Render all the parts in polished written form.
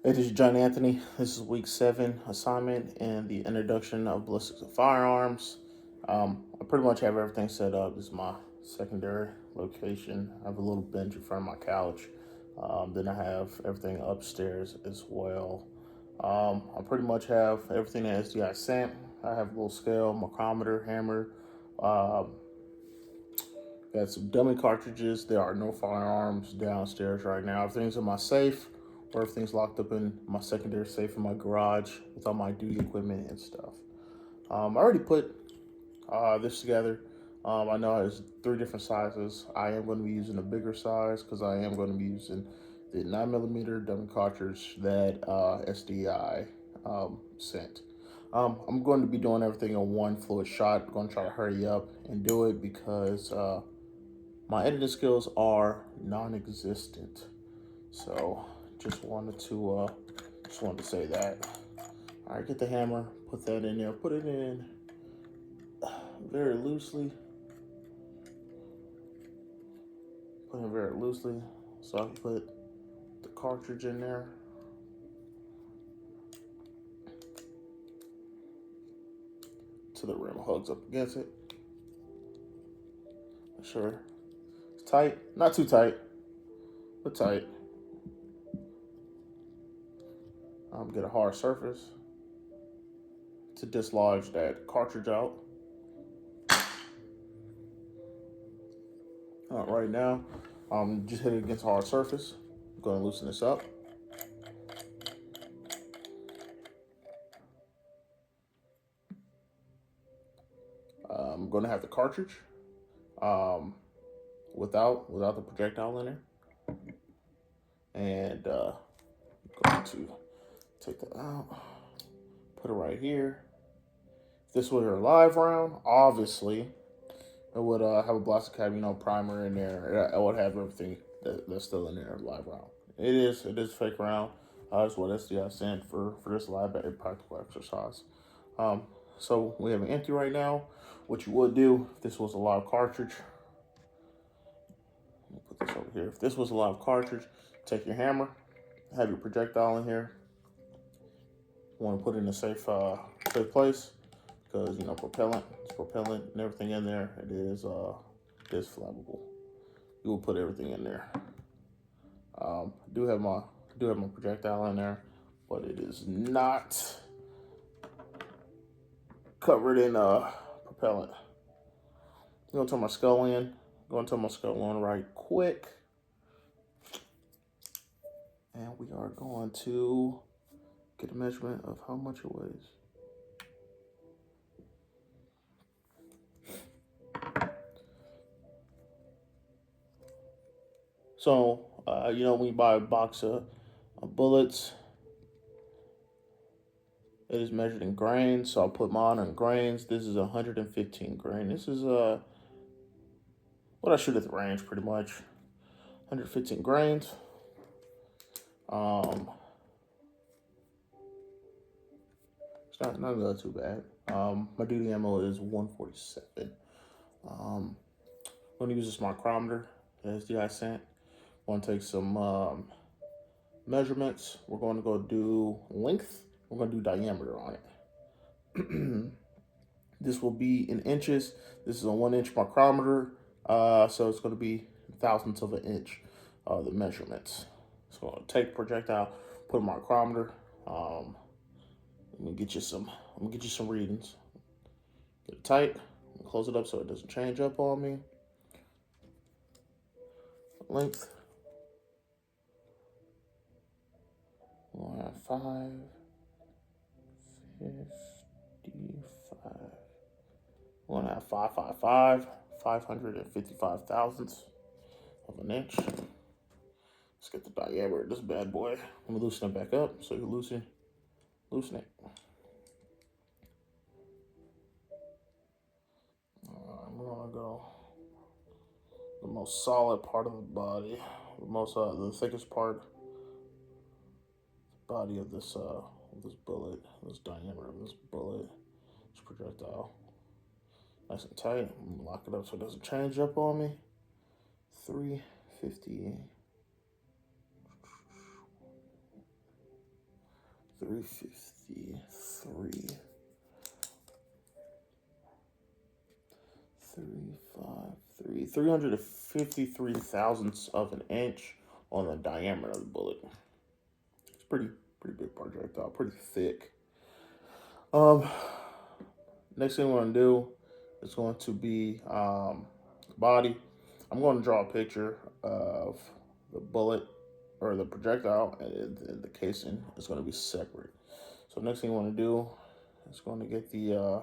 It is John Anthony. This is week 7 assignment and the introduction of ballistics and firearms. I pretty much have everything set up. This is my secondary location. I have a little bench in front of my couch. Then I have everything upstairs as well. I pretty much have everything that SDI sent. I have a little scale, micrometer, hammer. Got some dummy cartridges. There are no firearms downstairs right now. Everything's in my safe, or everything's locked up in my secondary safe in my garage with all my duty equipment and stuff. I already put this together. I know it's 3 different sizes. I am going to be using a bigger size because I am going to be using the 9mm dummy cartridge that SDI sent. I'm going to be doing everything in one fluid shot. I'm going to try to hurry up and do it because my editing skills are non-existent. So just wanted to say that. All right, get the hammer, put that in there, put it in very loosely. Put it very loosely so I can put the cartridge in there. To the rim hugs up against it. Make sure it's tight, not too tight, but tight. Get a hard surface to dislodge that cartridge out. Right now, just hit it against a hard surface. I'm going to loosen this up. I'm going to have the cartridge without the projectile in there, and going to take that out, put it right here. If this were a live round, obviously it would have a blaster cap, primer in there. I would have everything that's still in there live round. It is fake round. That's what SDI sent for this lab practical exercise. So we have an empty right now. What you would do if this was a live cartridge, put this over here. If this was a live cartridge, take your hammer, have your projectile in here. You want to put it in a safe place because propellant and everything in there. It is flammable. You will put everything in there. I do have my projectile in there, but it is not covered in propellant. I'm gonna turn my skull in. Right quick, and we are going to get a measurement of how much it weighs. So, when you buy a box of bullets, it is measured in grains. So I'll put mine in grains. This is 115 grain. This is what I shoot at the range, pretty much. 115 grains. It's not really too bad. My duty ammo is 147. I'm going to use this micrometer that SDI sent. I'm going to take some measurements. We're going to go do length. We're going to do diameter on it. This will be in inches. This is a 1-inch micrometer. So it's going to be thousandths of an inch, the measurements. So I'll take projectile, put a micrometer. I'm gonna get you some readings. Get it tight. Close it up so it doesn't change up on me. Length. 555. 555. 555 thousandths of an inch. Let's get the diameter of this bad boy. Let me loosen it back up so you loosen it. I'm gonna go the most solid part of the body, the thickest part, body of this bullet, this diameter of this bullet, this projectile. Nice and tight. I'm gonna lock it up so it doesn't change up on me. 350. 353. 353. 353 thousandths of an inch on the diameter of the bullet. It's pretty big projectile, pretty thick. Um, Next thing we're gonna do is going to be body. I'm going to draw a picture of the bullet or the projectile, and the casing is going to be separate. So next thing you want to do is going to get the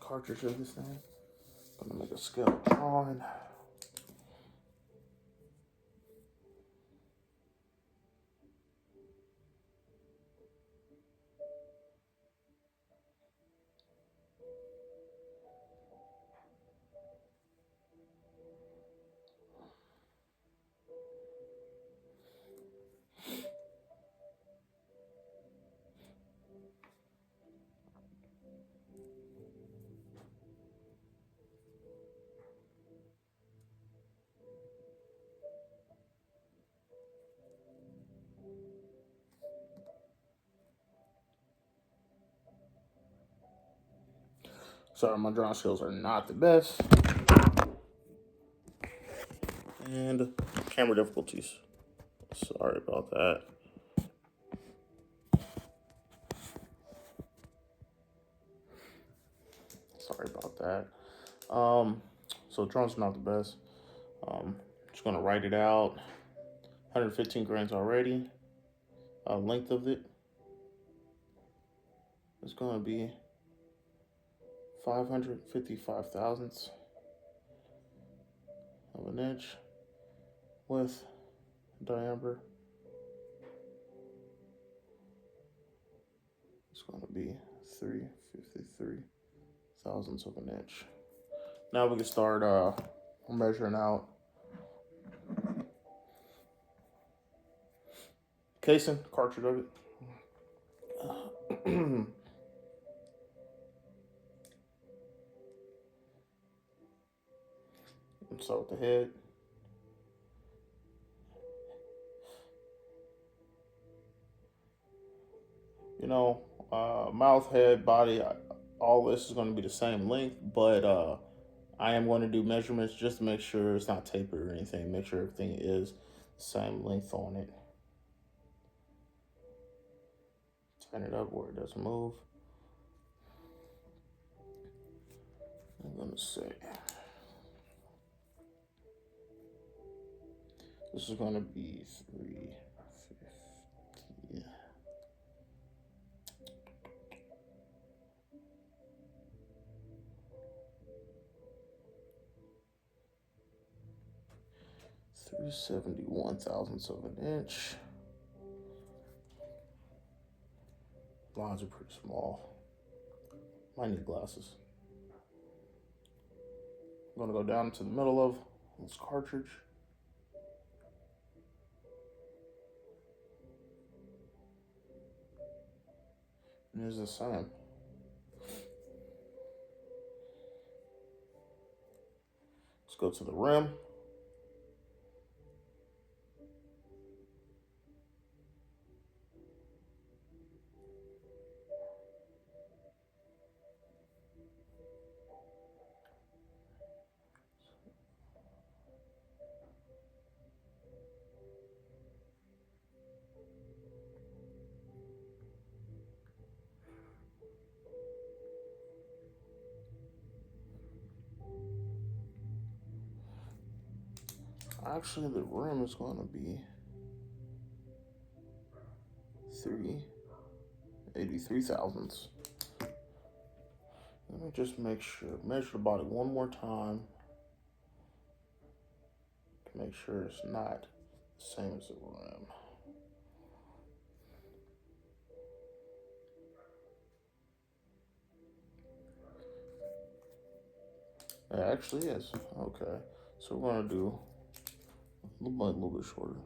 cartridge of this thing. I'm gonna make a scale drawing. Sorry, my drawing skills are not the best. And camera difficulties. Sorry about that. Sorry about that. So drawing's not the best. Just gonna write it out. 115 grains already. Length of it is gonna be 555 thousandths of an inch. With diameter, it's going to be 353 thousandths of an inch. Now we can start measuring out casing, cartridge of it. Let's start with the head. You know, mouth, head, body, all this is going to be the same length, but I am going to do measurements just to make sure it's not tapered or anything. Make sure everything is the same length on it. Turn it up where it doesn't move. I'm going to say this is going to be 350. 371 thousandths of an inch. Lines are pretty small. Might need glasses. I'm gonna go down to the middle of this cartridge. And it's the same. Let's go to the rim. Actually, the rim is going to be 383 thousandths. Let me just make sure, measure the body one more time to make sure it's not the same as the rim. It actually is. Okay. So we're going to do a little bit shorter.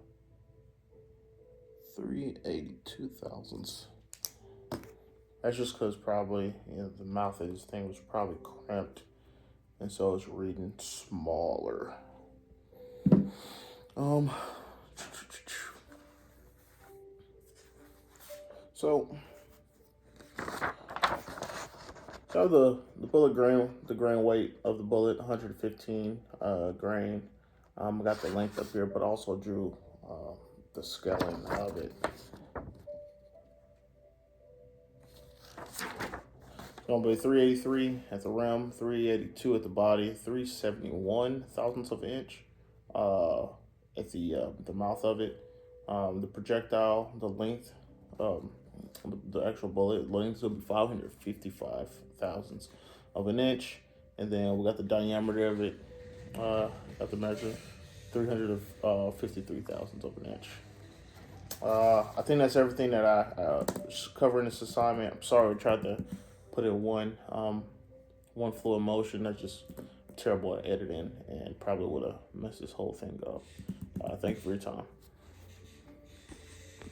382 thousandths. That's just because probably the mouth of this thing was probably cramped, and so it's reading smaller. Um, so so the bullet grain, the grain weight of the bullet, 115 grain. I got the length up here, but also drew the scaling of it. It's gonna be 383 at the rim, 382 at the body, 371 thousandths of an inch at the mouth of it. The projectile, the length, um, the actual bullet length will be 555 thousandths of an inch, and then we got the diameter of it. Got the measure, 353 thousandths of an inch. I think that's everything that I cover in this assignment. I'm sorry, I tried to put in one fluid motion. That's just terrible at editing, and probably would have messed this whole thing up. Thank you for your time.